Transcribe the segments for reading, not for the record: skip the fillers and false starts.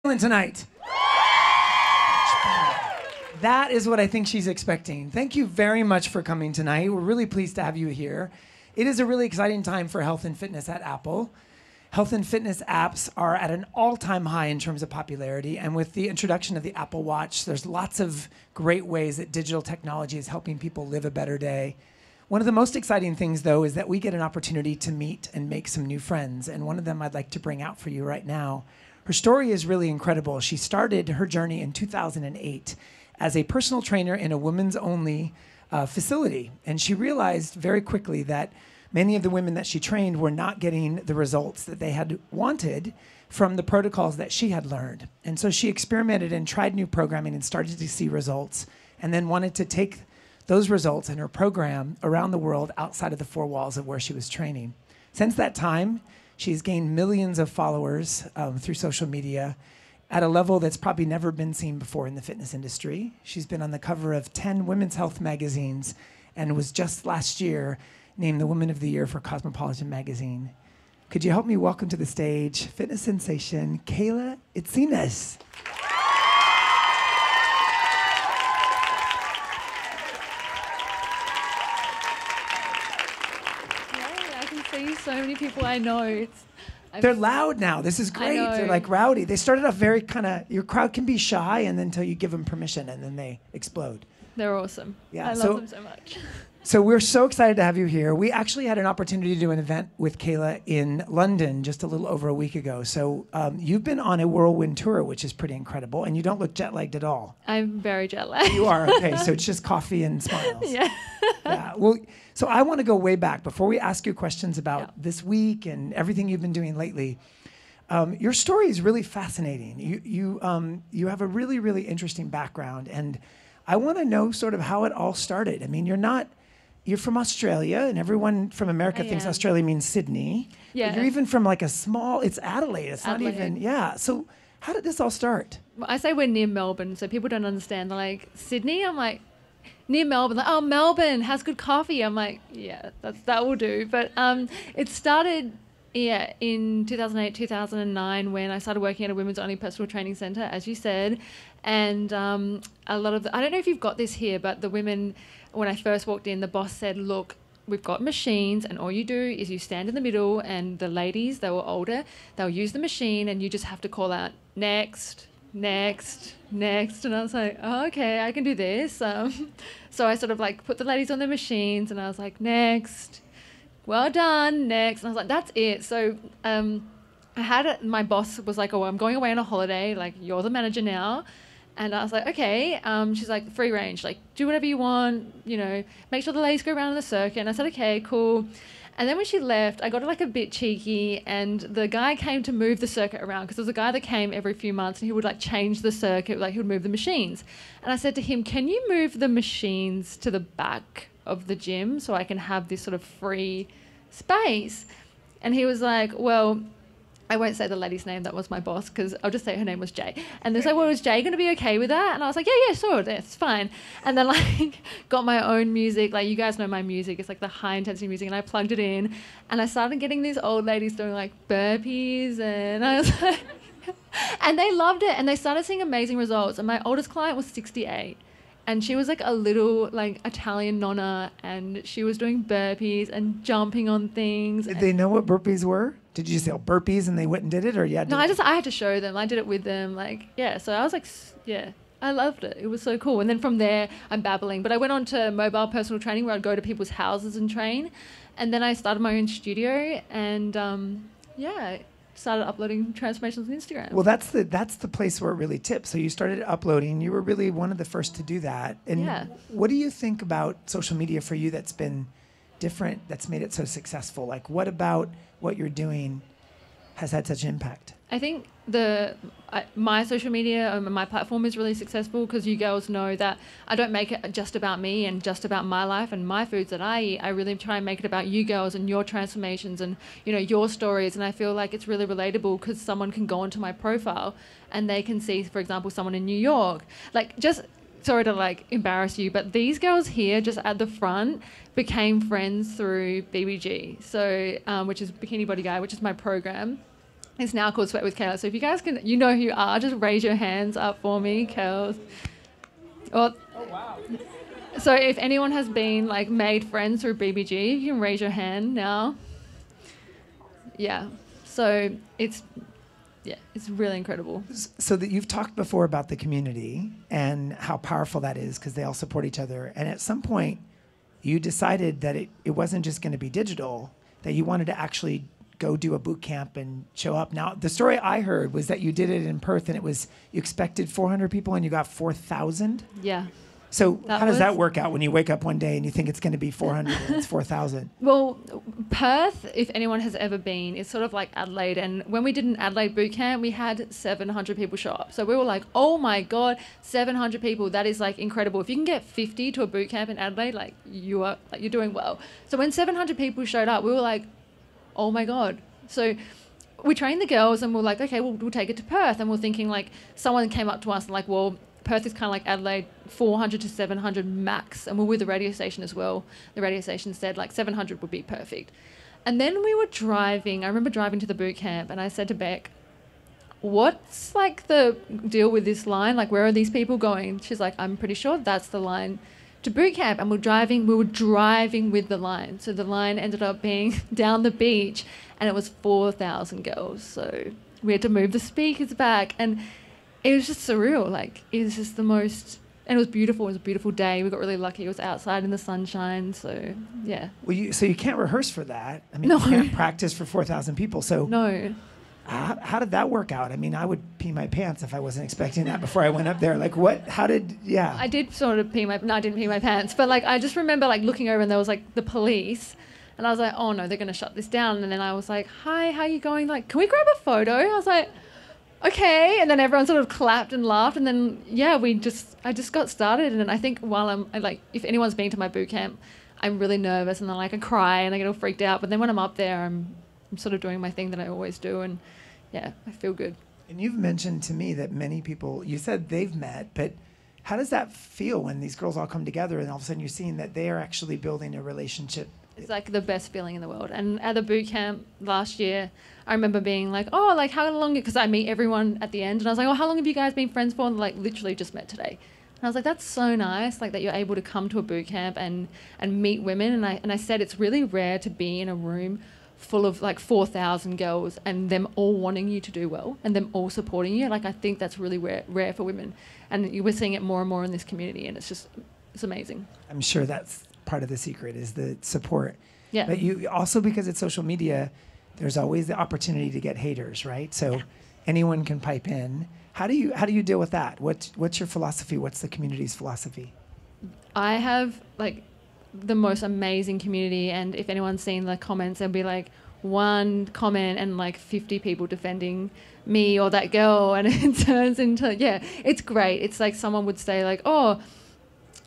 Tonight. That is what I think she's expecting. Thank you very much for coming tonight. We're really pleased to have you here. It is a really exciting time for health and fitness at Apple. Health and fitness apps are at an all-time high in terms of popularity, and with the introduction of the Apple Watch, there's lots of great ways that digital technology is helping people live a better day. One of the most exciting things, though, is that we get an opportunity to meet and make some new friends, and one of them I'd like to bring out for you right now. Her story is really incredible. She started her journey in 2008 as a personal trainer in a women's only facility. And she realized very quickly that many of the women that she trained were not getting the results that they had wanted from the protocols that she had learned. And so she experimented and tried new programming and started to see results, and then wanted to take those results in her program around the world outside of the four walls of where she was training. Since that time, she's gained millions of followers through social media at a level that's probably never been seen before in the fitness industry. She's been on the cover of 10 women's health magazines and was just last year named the Woman of the Year for Cosmopolitan magazine. Could you help me welcome to the stage fitness sensation, Kayla Itsines. So many people I know. They're loud now. This is great. They're like rowdy. They started off very your crowd can be shy, and then until you give them permission, and then they explode. They're awesome. Yeah, I love them so much. So we're so excited to have you here. We actually had an opportunity to do an event with Kayla in London just a little over a week ago. So you've been on a whirlwind tour, which is pretty incredible, and you don't look jet-lagged at all. I'm very jet-lagged. You are? Okay, so it's just coffee and smiles. Yeah. Yeah. Well, so I want to go way back before we ask you questions about this week and everything you've been doing lately. Your story is really fascinating. You have a really, really interesting background, and I want to know sort of how it all started. I mean, you're from Australia, and everyone from America thinks Australia means Sydney. Yeah. But you're even from like it's Adelaide. It's Adelaide. Not even, yeah. So how did this all start? Well, I say we're near Melbourne, so people don't understand. They're like, Sydney? I'm like, near Melbourne. Like, oh, Melbourne has good coffee. I'm like, yeah, that will do. But it started, in 2008, 2009, when I started working at a women's only personal training centre, as you said. And a lot of I don't know if you've got this here, but the women, when I first walked in, the boss said, look, we've got machines, and all you do is you stand in the middle, and the ladies, they were older, they'll use the machine, and you just have to call out, next, next, next. And I was like, oh, okay, I can do this. So I sort of like put the ladies on their machines, and I was like, next, well done, next. And I was like, that's it. So my boss was like, oh, I'm going away on a holiday, like, you're the manager now. And I was like, okay. She's like, free range, like, do whatever you want, make sure the ladies go around in the circuit. And I said, okay, cool. And then when she left, I got like a bit cheeky, and the guy came to move the circuit around, because there was a guy that came every few months, and he would like change the circuit, like he would move the machines. And I said to him, can you move the machines to the back of the gym so I can have this sort of free space? And he was like, well, I won't say the lady's name, that was my boss, because I'll just say her name was Jay. And they're like, well, is Jay going to be okay with that? And I was like, yeah, sure, that's fine. And then like got my own music, like you guys know my music, it's like the high intensity music, and I plugged it in, and I started getting these old ladies doing like burpees, and I was like, and they loved it, and they started seeing amazing results. And my oldest client was 68. And she was like a little like Italian nonna, and she was doing burpees and jumping on things. Did they know what burpees were? Did you say burpees and they went and did it, or No, I had to show them. I did it with them. Like, yeah. So I was like, yeah, I loved it. It was so cool. And then from there, I'm babbling. But I went on to mobile personal training, where I'd go to people's houses and train. And then I started my own studio, and started uploading transformations on Instagram. Well, that's the place where it really tips. So you started uploading. You were really one of the first to do that. And what do you think about social media for you that's been different, that's made it so successful? Like, what about what you're doing has had such impact? I think my social media, my platform is really successful, because you girls know that I don't make it just about me and just about my life and my foods that I eat. I really try and make it about you girls and your transformations and your stories. And I feel like it's really relatable, because someone can go onto my profile and they can see, for example, someone in New York, like, just sorry to like embarrass you, but these girls here just at the front became friends through BBG, so which is Bikini Body Guy, which is my program. It's now called Sweat with Kayla. So if you guys can, you know who you are, just raise your hands up for me, Kayla. Oh, wow. So if anyone has been like made friends through BBG, you can raise your hand now. Yeah. So it's really incredible. So that you've talked before about the community and how powerful that is because they all support each other. And at some point, you decided that it wasn't just going to be digital, that you wanted to actually go do a boot camp and show up. Now, the story I heard was that you did it in Perth and you expected 400 people and you got 4,000. Yeah. So how does that work out when you wake up one day and you think it's going to be 400 and it's 4,000? Well, Perth, if anyone has ever been, is sort of like Adelaide. And when we did an Adelaide boot camp, we had 700 people show up. So we were like, oh my God, 700 people. That is like incredible. If you can get 50 to a boot camp in Adelaide, you're doing well. So when 700 people showed up, we were like, oh my God. So we trained the girls and we're like, okay, we'll take it to Perth. And we're thinking like, someone came up to us and like, well, Perth is kind of like Adelaide, 400 to 700 max. And we're with the radio station as well. The radio station said like 700 would be perfect. And then we were driving. I remember driving to the boot camp and I said to Beck, what's like the deal with this line? Like, where are these people going? She's like, I'm pretty sure that's the line to boot camp. And we were driving with the line. So the line ended up being down the beach and it was 4,000 girls. So we had to move the speakers back and it was just surreal. Like, it was just the most, and it was beautiful. It was a beautiful day. We got really lucky. It was outside in the sunshine. So, yeah. Well, so you can't rehearse for that. I mean, no. You can't practice for 4,000 people. So no. How did that work out? I mean, I would pee my pants if I wasn't expecting that before I went up there. Like, I did sort of I didn't pee my pants. But, like, I just remember, like, looking over and there was, like, the police. And I was like, oh, no, they're going to shut this down. And then I was like, hi, how are you going? Like, can we grab a photo? I was like, okay. And then everyone sort of clapped and laughed. And then, yeah, I just got started. And I think if anyone's been to my boot camp, I'm really nervous and then like I cry and I get all freaked out. But then when I'm up there, I'm sort of doing my thing that I always do. And yeah, I feel good. And you've mentioned to me that many people, you said they've met, but how does that feel when these girls all come together and all of a sudden you're seeing that they are actually building a relationship? It's like the best feeling in the world. And at the boot camp last year, I remember being like, oh, like how long, because I meet everyone at the end and I was like, oh, how long have you guys been friends for? And like literally just met today. And I was like, that's so nice, like that you're able to come to a boot camp and meet women. And I said it's really rare to be in a room full of like 4,000 girls and them all wanting you to do well and them all supporting you. Like I think that's really rare for women. And we're seeing it more and more in this community and it's amazing. I'm sure that's part of the secret is the support. Yeah. But you also, because it's social media, there's always the opportunity to get haters, right? So anyone can pipe in. How do you deal with that? What's your philosophy? What's the community's philosophy? I have like the most amazing community, and if anyone's seen the comments, there'll be like one comment and like 50 people defending me or that girl, and it turns into it's great. It's like someone would say like, oh,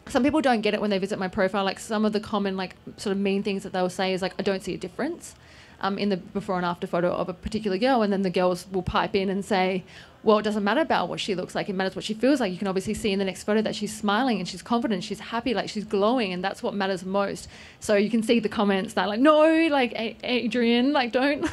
some people don't get it when they visit my profile. Like some of the common like sort of mean things that they'll say is like, I don't see a difference in the before and after photo of a particular girl. And then the girls will pipe in and say, well, it doesn't matter about what she looks like. It matters what she feels like. You can obviously see in the next photo that she's smiling and she's confident, she's happy, like she's glowing. And that's what matters most. So you can see the comments that like, no, like Adrian, like don't,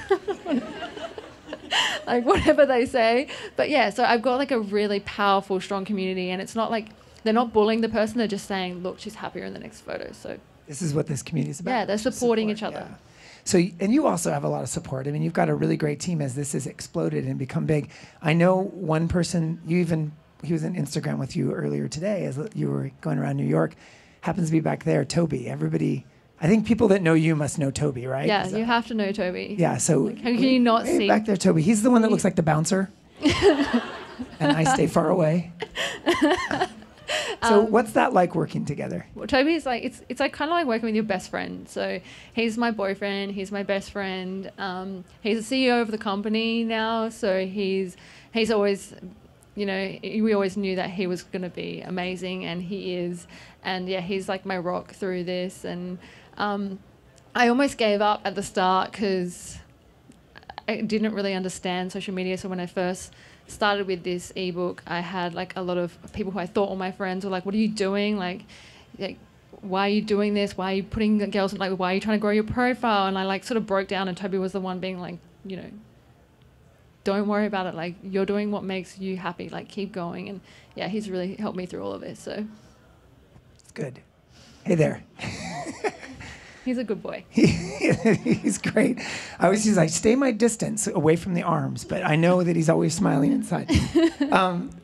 like whatever they say. But yeah, so I've got like a really powerful, strong community, and it's not like, they're not bullying the person. They're just saying, look, she's happier in the next photo. So this is what this community is about. Yeah, they're supporting each other. Yeah. So, and you also have a lot of support. I mean, you've got a really great team as this has exploded and become big. I know one person, he was on Instagram with you earlier today as you were going around New York, happens to be back there, Toby. Everybody, I think people that know you must know Toby, right? Yeah, you have to know Toby. Yeah, so. Like, how can you not see? Back there, Toby. He's the one that looks like the bouncer. And I stay far away. So what's that like working together? Well, Toby's like, it's like kind of like working with your best friend. So he's my boyfriend, he's my best friend. He's the CEO of the company now. So he's always, we always knew that he was going to be amazing, and he is. And yeah, he's like my rock through this. And I almost gave up at the start because I didn't really understand social media. So when I first started with this ebook, I had like a lot of people who I thought were my friends were like, what are you doing? Like why are you doing this? Why are you putting girls, like, why are you trying to grow your profile? And I like sort of broke down, and Toby was the one being like, don't worry about it. Like, you're doing what makes you happy. Like, keep going. And yeah, he's really helped me through all of this. So It's good. Hey there. he's a good boy. He's great. I always he's like, stay my distance away from the arms, but I know that he's always smiling inside.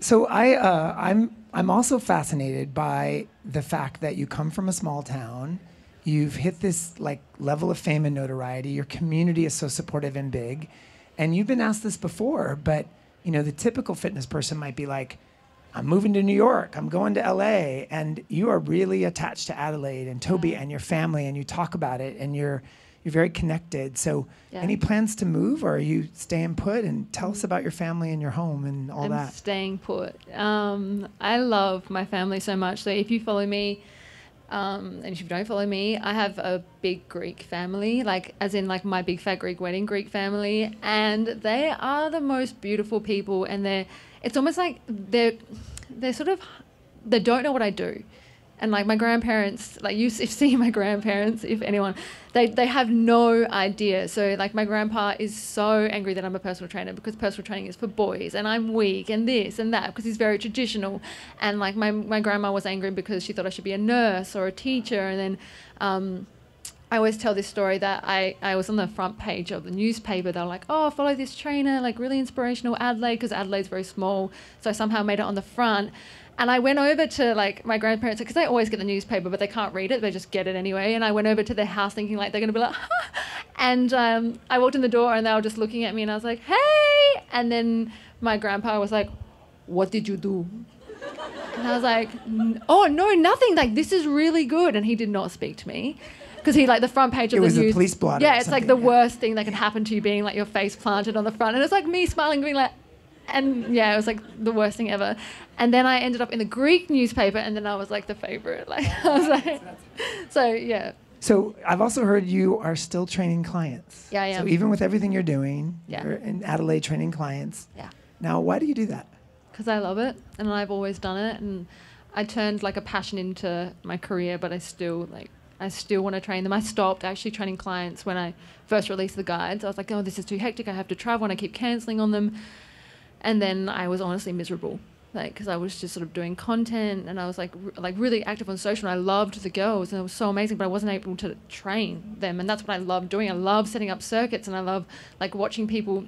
So I'm also fascinated by the fact that you come from a small town. You've hit this like level of fame and notoriety. Your community is so supportive and big. And you've been asked this before, but you know, the typical fitness person might be like, I'm moving to New York, I'm going to LA, and you are really attached to Adelaide and Toby and your family, and you talk about it, and you're very connected. So any plans to move, or are you staying put? And tell us about your family and your home and all that. I'm staying put. I love my family so much. So if you follow me, and if you don't follow me, I have a big Greek family, like as in like my big fat Greek wedding Greek family, and they are the most beautiful people. And it's almost like they don't know what I do. And like my grandparents, like you've seen my grandparents, if anyone, they have no idea. So like my grandpa is so angry that I'm a personal trainer because personal training is for boys and I'm weak and this and that because he's very traditional. And like my grandma was angry because she thought I should be a nurse or a teacher. And then I always tell this story that I was on the front page of the newspaper. They were like, oh, follow this trainer, like really inspirational Adelaide, because Adelaide's very small. So I somehow made it on the front. And I went over to like my grandparents, because they always get the newspaper, but they can't read it. They just get it anyway. And I went over to their house thinking like they're going to be like, ha! And I walked in the door and they were just looking at me and I was like, hey! And then my grandpa was like, what did you do? And I was like, oh, no, nothing. Like, this is really good. And he did not speak to me. Because he, like, the front page of the news. It was a police blotter. Yeah, it's like the worst thing that can happen to you, being like your face planted on the front. And it's like me smiling, being like, and yeah, it was like the worst thing ever. And then I ended up in the Greek newspaper, and then I was like the favorite. Like, I was like, so yeah. So I've also heard you are still training clients. Yeah, I am. So even with everything you're doing, Yeah. you're in Adelaide training clients. Yeah. Now, why do you do that? Because I love it, and I've always done it, and I turned like a passion into my career, but I still want to train them. I stopped actually training clients when I first released the guides. I was like, oh, this is too hectic. I have to travel, and I keep cancelling on them. And then I was honestly miserable, like, because I was just sort of doing content, and I was like really active on social, and I loved the girls, and it was so amazing, but I wasn't able to train them. And that's what I love doing. I love setting up circuits, and I love like watching people.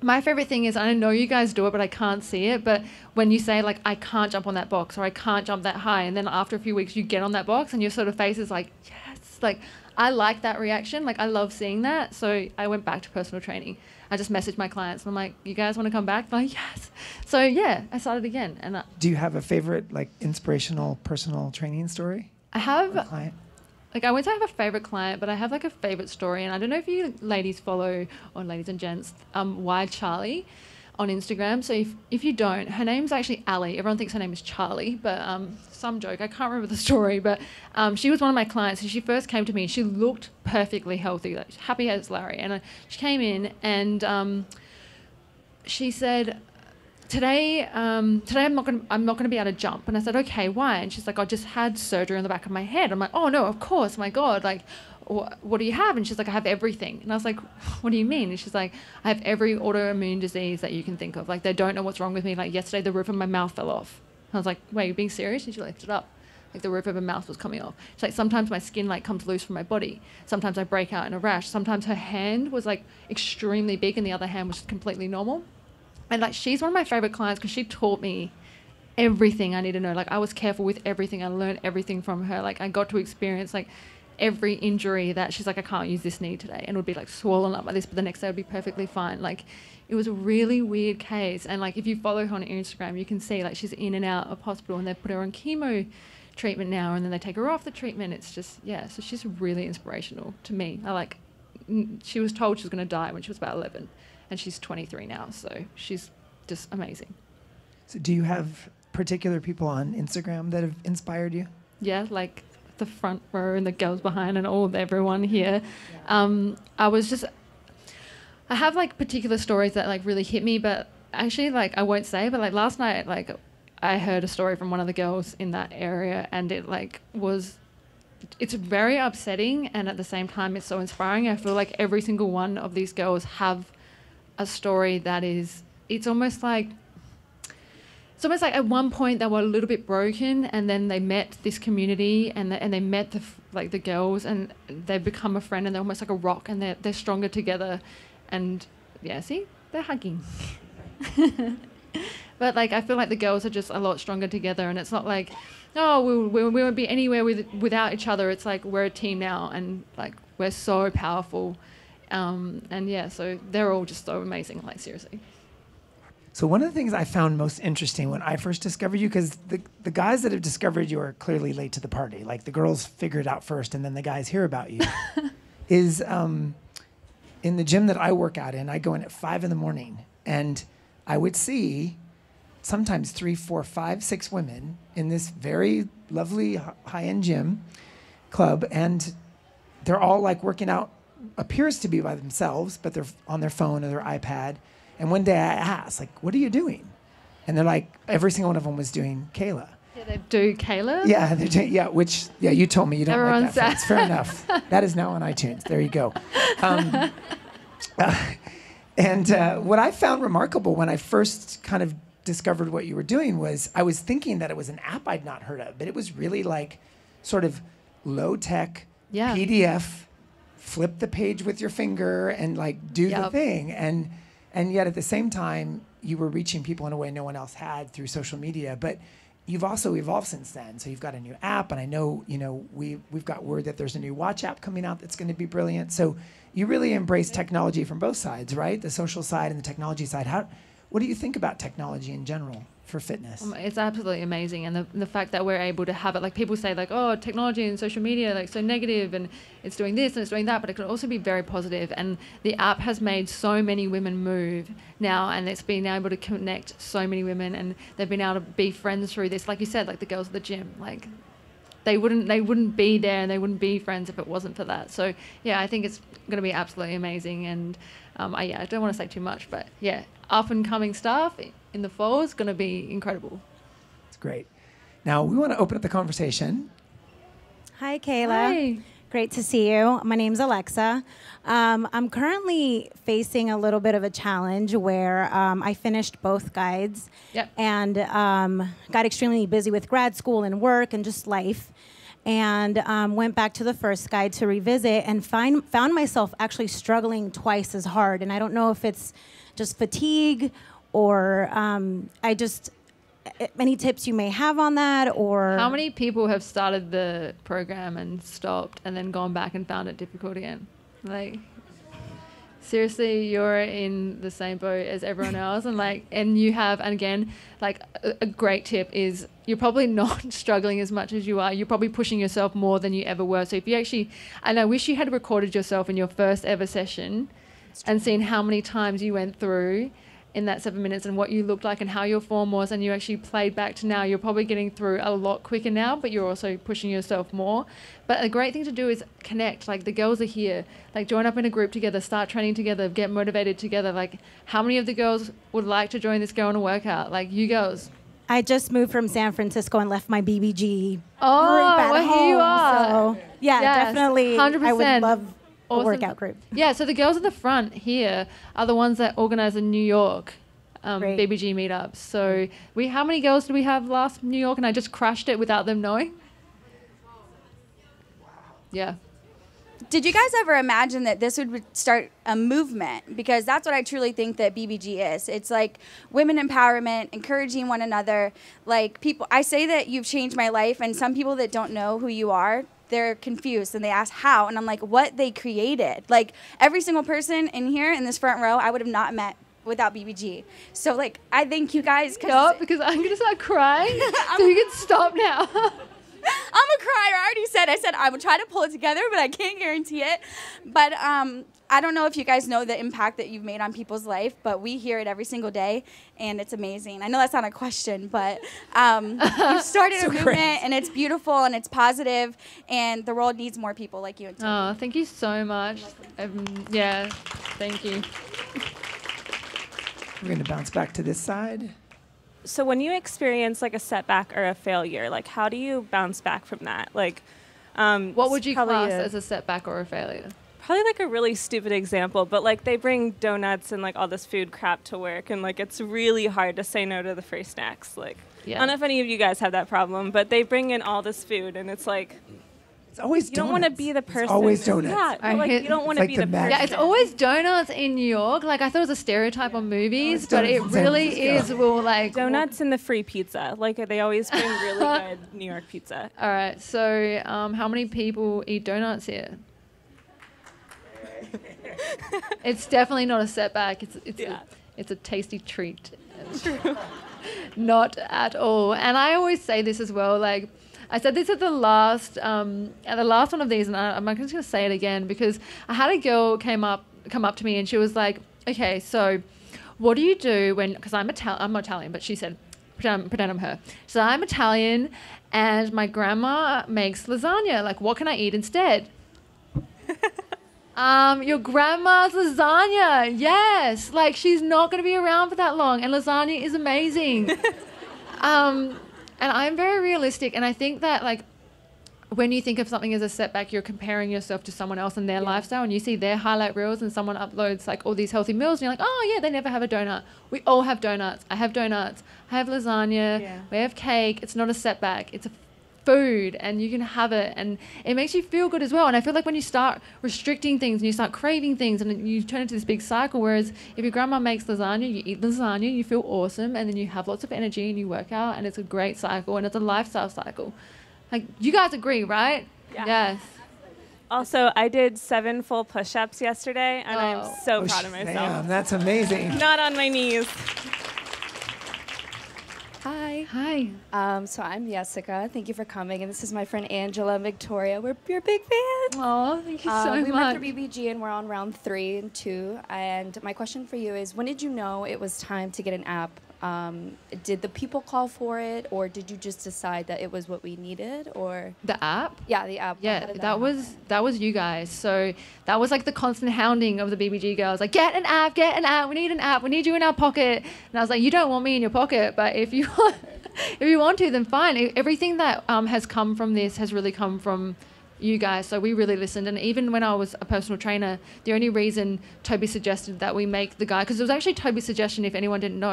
My favorite thing is, I know you guys do it, but I can't see it. But when you say like, I can't jump on that box, or I can't jump that high, and then after a few weeks you get on that box and your sort of face is like, yes, like I like that reaction. Like I love seeing that. So I went back to personal training. I just messaged my clients and I'm like, you guys want to come back? They're like, yes. So yeah, I started again. And do you have a favorite like inspirational personal training story? I have a client. Like, I wouldn't say I have a favorite client, but I have like a favorite story. And I don't know if you ladies follow, or ladies and gents, Wild Charlie on Instagram. So if you don't, her name's actually Ali. Everyone thinks her name is Charlie, but some joke. I can't remember the story, but she was one of my clients. And she first came to me and she looked perfectly healthy, like happy as Larry. And she came in and she said, Today I'm not gonna be able to jump. And I said, okay, why? And she's like, I just had surgery on the back of my head. I'm like, oh no, of course, my God, like, what do you have? And she's like, I have everything. And I was like, what do you mean? And she's like, I have every autoimmune disease that you can think of. Like, they don't know what's wrong with me. Like, yesterday the roof of my mouth fell off. I was like, wait, you're being serious? And she lifted it up. Like, the roof of her mouth was coming off. She's like, sometimes my skin like comes loose from my body. Sometimes I break out in a rash. Sometimes her hand was like extremely big and the other hand was just completely normal. And like, she's one of my favorite clients because she taught me everything I need to know. Like, I was careful with everything. I learned everything from her. Like, I got to experience like every injury that she's like, I can't use this knee today. And it would be like swollen up like this, but the next day it would be perfectly fine. Like, it was a really weird case. And like, if you follow her on Instagram, you can see like she's in and out of hospital and they put her on chemo treatment now and then they take her off the treatment. It's just, yeah. So she's really inspirational to me. She was told she was going to die when she was about 11. And she's 23 now, so she's just amazing. So do you have particular people on Instagram that have inspired you? Yeah, like the front row and the girls behind and all of everyone here. Yeah. I have like particular stories that like really hit me, but actually like I won't say, but like last night, like I heard a story from one of the girls in that area and it like it's very upsetting and at the same time it's so inspiring. I feel like every single one of these girls have a story that is, it's almost like at one point they were a little bit broken, and then they met this community, and they met the girls, and they've become a friend, and they're almost like a rock, and they're stronger together. And yeah, see, they're hugging. But like, I feel like the girls are just a lot stronger together, and it's not like, oh, we won't be anywhere without each other. It's like, we're a team now, and like, we're so powerful. And yeah, so they're all just so amazing, like, seriously. So one of the things I found most interesting when I first discovered you, because the guys that have discovered you are clearly late to the party. Like, the girls figure it out first, and then the guys hear about you. is in the gym that I work out in, I go in at 5 a.m, and I would see sometimes 3, 4, 5, 6 women in this very lovely high-end gym club, and they're all like working out, appears to be by themselves, but they're on their phone or their iPad. And one day I asked, like, what are you doing? And they're like, every single one of them was doing Kayla. Yeah, they do Kayla? Yeah, they're doing, you told me you don't Everyone's like that. It's fair enough. That is now on iTunes. There you go. What I found remarkable when I first kind of discovered what you were doing was, I was thinking that it was an app I'd not heard of, but it was really like sort of low-tech PDF, flip the page with your finger and like do the thing. And yet at the same time, you were reaching people in a way no one else had through social media. But you've also evolved since then. So you've got a new app, and I know, we've got word that there's a new watch app coming out that's going to be brilliant. So you really embrace technology from both sides, right? The social side and the technology side. What do you think about technology in general for fitness? It's absolutely amazing, and the fact that we're able to have it, like, people say, like, oh, technology and social media, like, so negative, and it's doing this and it's doing that, but it can also be very positive. And the app has made so many women move now, and it's been able to connect so many women, and they've been able to be friends through this. Like you said, like the girls at the gym, like, they wouldn't be there, and they wouldn't be friends if it wasn't for that. So yeah, I think it's going to be absolutely amazing. And I don't want to say too much, but yeah, up and coming staff in the fall is going to be incredible. It's great. Now we want to open up the conversation. Hi, Kayla. Hi. Great to see you. My name's Alexa. I'm currently facing a little bit of a challenge where I finished both guides and got extremely busy with grad school and work and just life, and went back to the first guide to revisit and found myself actually struggling twice as hard. And I don't know if it's just fatigue or any tips you may have on that, or... How many people have started the program and stopped and then gone back and found it difficult again? Like, seriously, you're in the same boat as everyone else, and you have, and again, like, a great tip is you're probably not struggling as much as you are. You're probably pushing yourself more than you ever were. So if you actually, and I wish you had recorded yourself in your first ever session and seen how many times you went through in that 7 minutes and what you looked like and how your form was, and you actually played back to now. You're probably getting through a lot quicker now, but you're also pushing yourself more. But a great thing to do is connect. Like, the girls are here. Like, join up in a group together, start training together, get motivated together. Like, how many of the girls would like to join this girl in a workout? Like, you girls. I just moved from San Francisco and left my BBG group Oh, at well, home. here you are. So, yeah, Yes, definitely. 100%. I would love a Awesome. workout group. Yeah, so the girls at the front here are the ones that organize the New York BBG meetups. So how many girls did we have last New York? And I just crushed it without them knowing. Yeah. Did you guys ever imagine that this would start a movement? Because that's what I truly think that BBG is. It's like women empowerment, encouraging one another. Like, people, I say that you've changed my life, and some people that don't know who you are, they're confused and they ask how, and I'm like, what they created. Like, every single person in here in this front row, I would have not met without BBG. So, like, I thank you guys. Stop, because I'm going to start crying. So you can stop now. I'm a crier. I already said, I would try to pull it together, but I can't guarantee it. But I don't know if you guys know the impact that you've made on people's life, but we hear it every single day, and it's amazing. I know that's not a question, but you've started a movement, and it's beautiful, and it's positive, and the world needs more people like you and Tony. Oh, thank you so much. Yeah, thank you. We're going to bounce back to this side. So when you experience like a setback or a failure, like how do you bounce back from that? Like, what would you class as a setback or a failure? probably like a really stupid example, but like they bring donuts and like all this food crap to work, and like it's really hard to say no to the free snacks. Like, I don't know if any of you guys have that problem, but they bring in all this food, and it's like, it's always you don't want to be the person. It's always donuts. Yeah, like, you don't want to be the person. Yeah, it's always donuts in New York. Like, I thought it was a stereotype on movies, but it really is. Well, like donuts and the free pizza. Like, they always bring really good New York pizza. All right. So, how many people eat donuts here? It's definitely not a setback. It's a tasty treat. True. Not at all. And I always say this as well. Like, I said this at the last one of these, and I'm just going to say it again because I had a girl come up to me and she was like, "Okay, so what do you do when?" Because I'm Italian, but she said, "Pretend I'm her." So I'm Italian, and my grandma makes lasagna. Like, what can I eat instead? Your grandma's lasagna. Yes, like she's not going to be around for that long, and lasagna is amazing. And I'm very realistic, and I think that like when you think of something as a setback, you're comparing yourself to someone else and their lifestyle, and you see their highlight reels and someone uploads like all these healthy meals, and you're like, oh yeah, they never have a donut. We all have donuts. I have donuts. I have lasagna. Yeah. We have cake. It's not a setback. It's a food, and you can have it, and it makes you feel good as well. And I feel like when you start restricting things and you start craving things, and you turn into this big cycle, whereas if your grandma makes lasagna, you eat lasagna, you feel awesome, and then you have lots of energy and you work out, and it's a great cycle, and it's a lifestyle cycle. Like, you guys agree, right? Yeah. Yes. Also, I did 7 full push-ups yesterday, and I'm so proud of myself. Damn, that's amazing. Not on my knees. Hi. Hi. So I'm Jessica. Thank you for coming. And this is my friend Angela and Victoria. We're your big fans. Oh, thank you so much. We went through BBG and we're on round 3 and 2. And my question for you is, when did you know it was time to get an app? Did the people call for it, or did you just decide that it was what we needed, or the app? Yeah, the app. Yeah, that was you guys. So that was like the constant hounding of the BBG girls, like, get an app, we need an app, we need you in our pocket. And I was like, you don't want me in your pocket, but if you want to, then fine. Everything that has come from this has really come from you guys, so we really listened. And even when I was a personal trainer, the only reason Toby suggested that we make the guy, because it was actually Toby's suggestion, if anyone didn't know,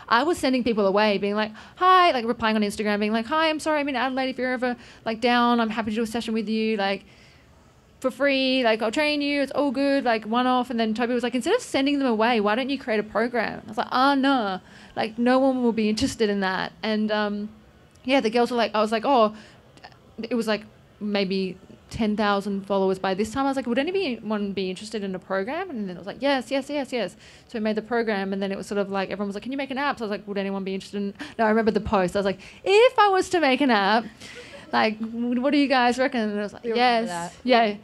I was sending people away being like, hi, like replying on Instagram being like, hi, I'm sorry I'm in Adelaide, if you're ever like down, I'm happy to do a session with you, like for free, like I'll train you, it's all good, like one off. And then Toby was like, instead of sending them away, why don't you create a program? I was like, no, like no one will be interested in that. And the girls were like, I was like, oh, it was like maybe 10,000 followers by this time. I was like, would anyone be interested in a program? And then it was like, yes. So we made the program, and then it was sort of like, everyone was like, can you make an app? So I was like, would anyone be interested in... No, I remember the post. I was like, if I was to make an app, like, what do you guys reckon? And I was like, yes. Yeah.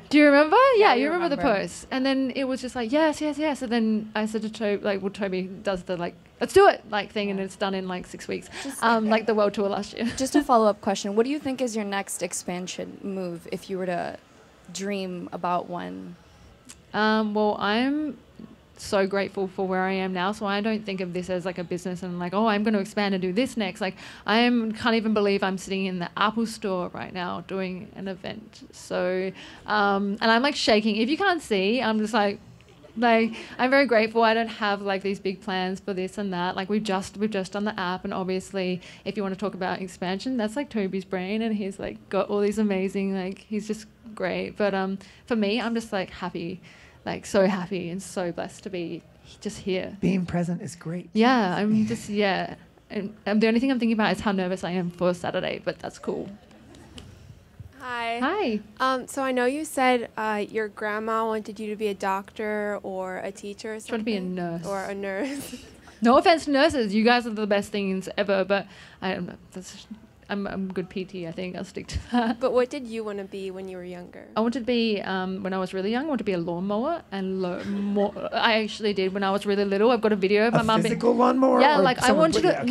Do you remember? Yeah, you remember the post. And then it was just like, yes. And then I said to Toby, like, well, Toby does the, like, let's do it, like, thing, and it's done in, like, 6 weeks, like the world tour last year. Just a follow-up question. What do you think is your next expansion move if you were to dream about one? Well, I'm so grateful for where I am now, so I don't think of this as like a business and like, oh, I'm going to expand and do this next. Like, can't even believe I'm sitting in the Apple store right now doing an event. So and I'm like shaking. If you can't see, I'm just like I'm very grateful. I don't have like these big plans for this and that. Like, we've just done the app, and obviously if you want to talk about expansion, that's like Toby's brain, and he's like got all these amazing, like, he's just great. But for me, I'm just like happy, like so happy and so blessed to be just here. Being present is great. Yeah, I'm just, yeah. And the only thing I'm thinking about is how nervous I am for Saturday, but that's cool. Hi. So I know you said your grandma wanted you to be a doctor or a teacher or something. She wanted to be a nurse. Or a nurse. No offense to nurses. You guys are the best things ever, but I'm good PT, I think. I'll stick to that. But what did you want to be when you were younger? I wanted to be, when I was really young, I wanted to be a lawnmower. And I actually did when I was really little. I've got a video of my mum. A physical lawnmower? Yeah, like I wanted to,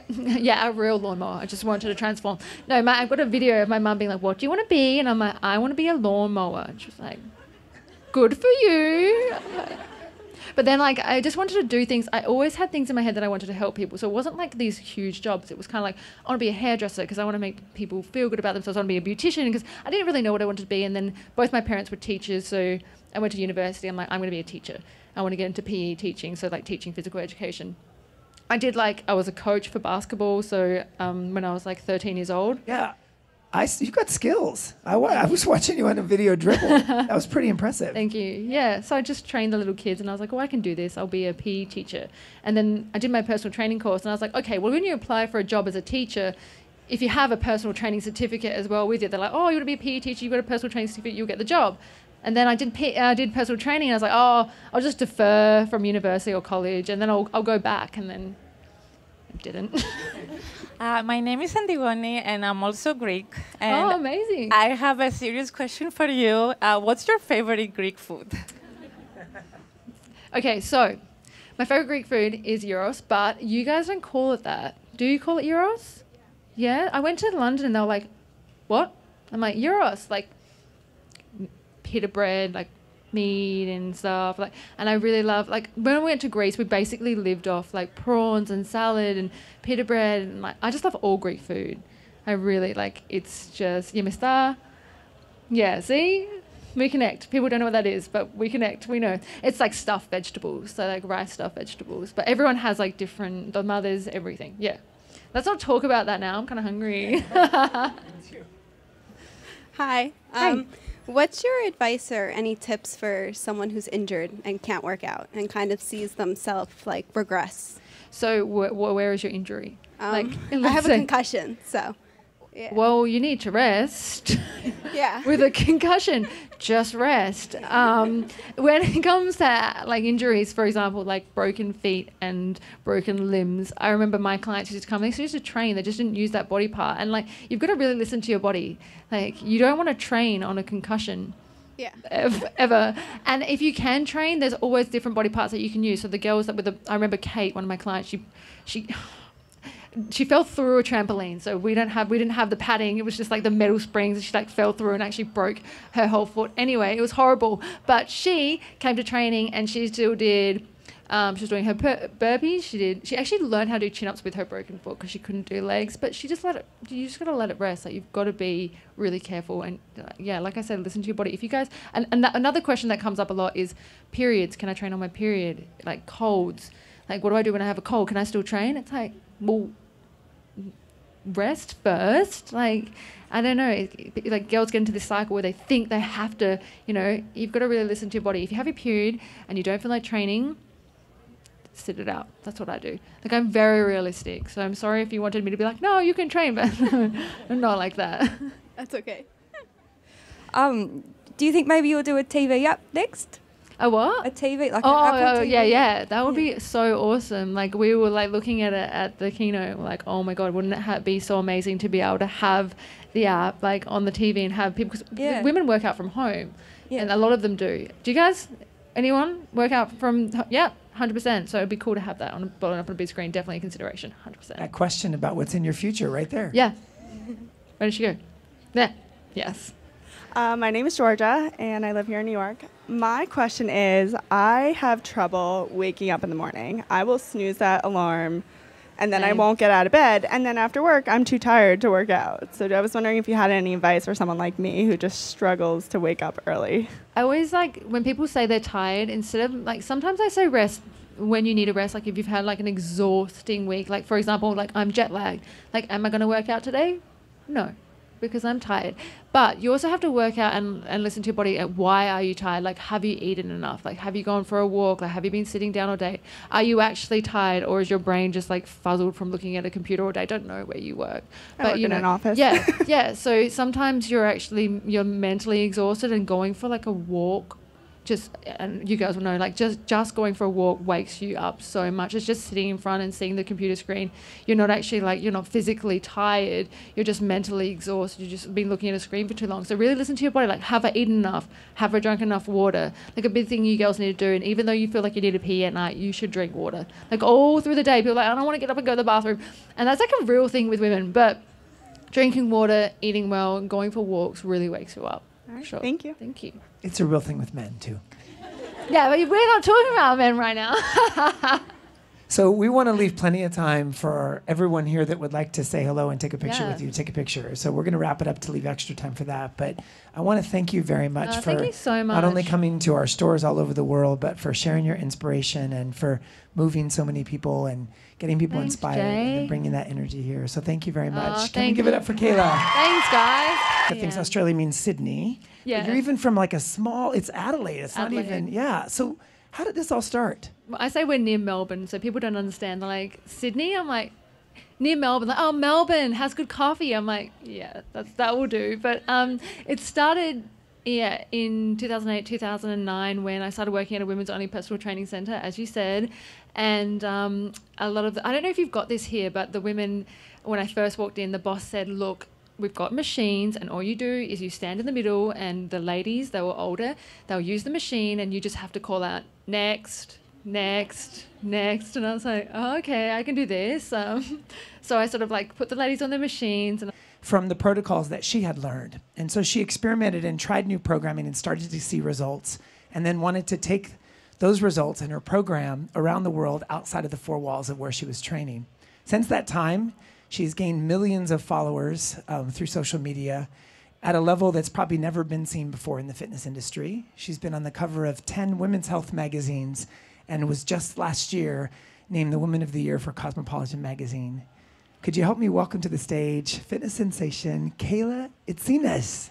yeah, a real lawnmower. I just wanted to transform. No, I've got a video of my mum being like, what do you want to be? And I'm like, I want to be a lawnmower. And she was like, good for you. But then like I just wanted to do things. I always had things in my head that I wanted to help people. So it wasn't like these huge jobs. It was kind of like, I want to be a hairdresser because I want to make people feel good about themselves. I want to be a beautician because I didn't really know what I wanted to be. And then both my parents were teachers. So I went to university. I'm like, I'm going to be a teacher. I want to get into PE teaching. So like teaching physical education. I was a coach for basketball. So when I was like 13 years old. Yeah. You got skills. I was watching you on a video dribble. That was pretty impressive. Thank you. Yeah. So I just trained the little kids and I was like, oh, I can do this. I'll be a PE teacher. And then I did my personal training course and I was like, okay, well, when you apply for a job as a teacher, if you have a personal training certificate as well with it, they're like, oh, you want to be a PE teacher, you've got a personal training certificate, you'll get the job. And then I did personal training and I was like, oh, I'll just defer from university or college and then I'll go back. And then I didn't. My name is Antigone, and I'm also Greek. And amazing. I have a serious question for you. What's your favorite Greek food? Okay, so my favorite Greek food is gyros, but you guys don't call it that. Do you call it gyros? Yeah? I went to London and they were like, what? I'm like, gyros, like pita bread, like meat and stuff, like, and I really love, like, when I went to Greece we basically lived off like prawns and salad and pita bread and like I just love all Greek food. I really like, it's just yemista. Yeah, see, we connect. People don't know what that is, but we connect. We know it's like stuffed vegetables, so like rice stuffed vegetables, but everyone has like different, the mothers, everything. Yeah, let's not talk about that now. I'm kind of hungry. Hi. What's your advice or any tips for someone who's injured and can't work out and kind of sees themselves like regress? So where is your injury? I have a concussion, so. Yeah. Well, you need to rest. Yeah. With a concussion, just rest. When it comes to like injuries, for example, like broken feet and broken limbs, I remember my clients used to come, they used to train, they just didn't use that body part. And like, you've got to really listen to your body. Like, you don't want to train on a concussion. Yeah. Ever. And if you can train, there's always different body parts that you can use. So the girls that I remember Kate, one of my clients, she fell through a trampoline, so we didn't have the padding. It was just like the metal springs, and she like fell through and actually broke her whole foot. Anyway, it was horrible. But she came to training and she still did. She was doing her burpees. She actually learned how to do chin-ups with her broken foot because she couldn't do legs. But she just you just got to let it rest. Like, you've got to be really careful. And yeah, like I said, listen to your body. If you guys, another question that comes up a lot is periods. Can I train on my period? Like colds. Like, what do I do when I have a cold? Can I still train? It's like, well, rest first. Like, I don't know, like girls get into this cycle where they think they have to, you've got to really listen to your body. If you have a period and you don't feel like training, sit it out. That's what I do. Like, I'm very realistic, so I'm sorry if you wanted me to be like, no, you can train, but I'm not like that. That's okay. Do you think maybe you'll do a TV app next? A what? A TV, like an Apple TV? Yeah. That would be so awesome. Like, we were like looking at it at the keynote, like, oh my God, wouldn't it be so amazing to be able to have the app like on the TV and have people, because women work out from home, and a lot of them do. Do you guys, anyone work out from, 100%. So it'd be cool to have that blown up on a big screen. Definitely a consideration, 100%. That question about what's in your future right there. Yeah. Where did she go? There. Yes. My name is Georgia, and I live here in New York. My question is, I have trouble waking up in the morning. I will snooze that alarm, and then I won't get out of bed. And then after work, I'm too tired to work out. So I was wondering if you had any advice for someone like me who just struggles to wake up early. I always like, when people say they're tired, instead of, like, sometimes I say rest when you need a rest. Like, if you've had, like, an exhausting week. Like, for example, like, I'm jet lagged. Like, am I going to work out today? No. Because I'm tired. But you also have to work out and listen to your body. Why are you tired? Like, have you eaten enough? Like, have you gone for a walk? Like, have you been sitting down all day? Are you actually tired, or is your brain just like fuzzled from looking at a computer all day? I don't know where you work. I work in an office. Yeah. So sometimes you're mentally exhausted, and going for like a walk, and you guys will know, like, just going for a walk wakes you up so much. It's just sitting in front and seeing the computer screen. You're not actually, like, you're not physically tired. You're just mentally exhausted. You've just been looking at a screen for too long. So really listen to your body. Like, have I eaten enough? Have I drunk enough water? Like, a big thing you girls need to do, and even though you feel like you need to pee at night, you should drink water. Like, all through the day, people are like, I don't want to get up and go to the bathroom. And that's like a real thing with women. But drinking water, eating well, and going for walks really wakes you up. All right, sure. Thank you. Thank you. It's a real thing with men, too. Yeah, but we're not talking about men right now. So we want to leave plenty of time for everyone here that would like to say hello and take a picture Yeah. with you, take a picture. So we're going to wrap it up to leave extra time for that. But I want to thank you very much for thank you so not only much. coming to our stores all over the world, but for sharing your inspiration and for moving so many people and getting people Thanks, inspired Jay. and bringing that energy here. So thank you very much. Can we thank give it you. up for Kayla? Thanks, guys. I think Australia means Sydney. Yeah. But you're even from like a small, it's Adelaide. It's Adelaide. not even, yeah. So how did this all start? I say we're near Melbourne, so people don't understand. They're like, Sydney? I'm like, near Melbourne. Like, oh, Melbourne has good coffee. I'm like, yeah, that will do. But it started, in 2008, 2009, when I started working at a women's only personal training centre, as you said. And a lot of I don't know if you've got this here, but the women, when I first walked in, the boss said, look, we've got machines, and all you do is you stand in the middle, and the ladies, they were older, they'll use the machine, and you just have to call out, next, next, next. And I was like, oh, okay, I can do this. So I sort of like put the ladies on their machines. And from the protocols that she had learned. And so she experimented and tried new programming and started to see results, and then wanted to take those results and her program around the world outside of the four walls of where she was training. Since that time, she's gained millions of followers through social media at a level that's probably never been seen before in the fitness industry. She's been on the cover of 10 women's health magazines and was just last year named the Woman of the Year for Cosmopolitan magazine. Could you help me welcome to the stage fitness sensation, Kayla Itsines?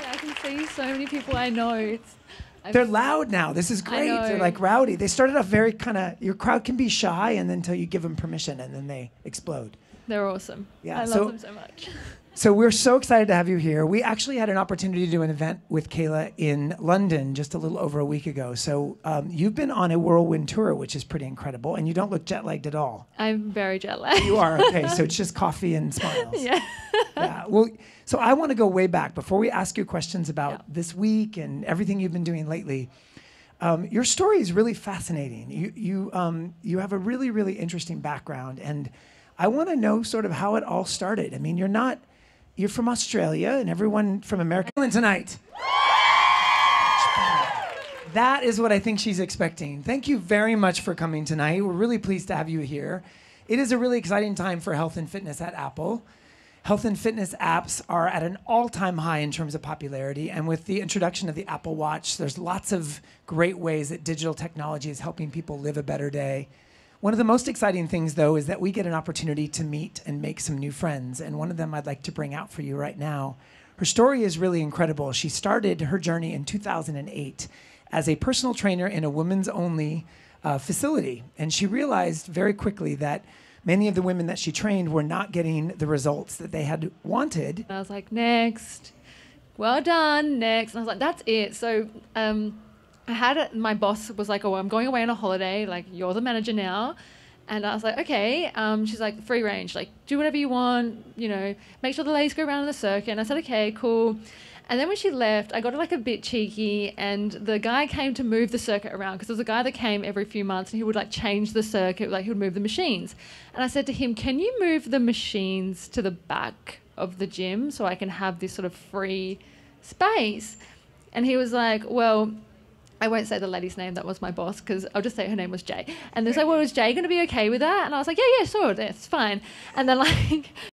I can see so many people I know. They're loud now. This is great. They're like rowdy. They started off very kind of, your crowd can be shy, and then until you give them permission, and then they explode. They're awesome. Yeah, I love them so much. So we're so excited to have you here. We actually had an opportunity to do an event with Kayla in London just a little over a week ago. So you've been on a whirlwind tour, which is pretty incredible, and you don't look jet-lagged at all. I'm very jet-lagged. You are? Okay, so it's just coffee and smiles. Yeah. Yeah. Well, so I want to go way back. Before we ask you questions about this week and everything you've been doing lately, your story is really fascinating. You have a really, really interesting background, and I want to know sort of how it all started. I mean, you're from Australia, and everyone from America tonight. That is what I think she's expecting. Thank you very much for coming tonight. We're really pleased to have you here. It is a really exciting time for health and fitness at Apple. Health and fitness apps are at an all-time high in terms of popularity, and with the introduction of the Apple Watch, there's lots of great ways that digital technology is helping people live a better day. One of the most exciting things, though, is that we get an opportunity to meet and make some new friends, and one of them I'd like to bring out for you right now. Her story is really incredible. She started her journey in 2008 as a personal trainer in a women's-only facility, and she realized very quickly that many of the women that she trained were not getting the results that they had wanted. I was like, next, well done, next. And I was like, that's it. So my boss was like, oh, I'm going away on a holiday. Like, you're the manager now. And I was like, okay. She's like, free range. Like, do whatever you want. Make sure the ladies go around in the circuit. And I said, okay, cool. And then when she left, I got like a bit cheeky, and the guy came to move the circuit around, because there was a guy that came every few months, and he would like change the circuit, like he would move the machines. And I said to him, can you move the machines to the back of the gym so I can have this sort of free space? And he was like, well, I won't say the lady's name, that was my boss, because I'll just say her name was Jay. And they said, well, is Jay going to be okay with that? And I was like, yeah, sure, that's fine. And then like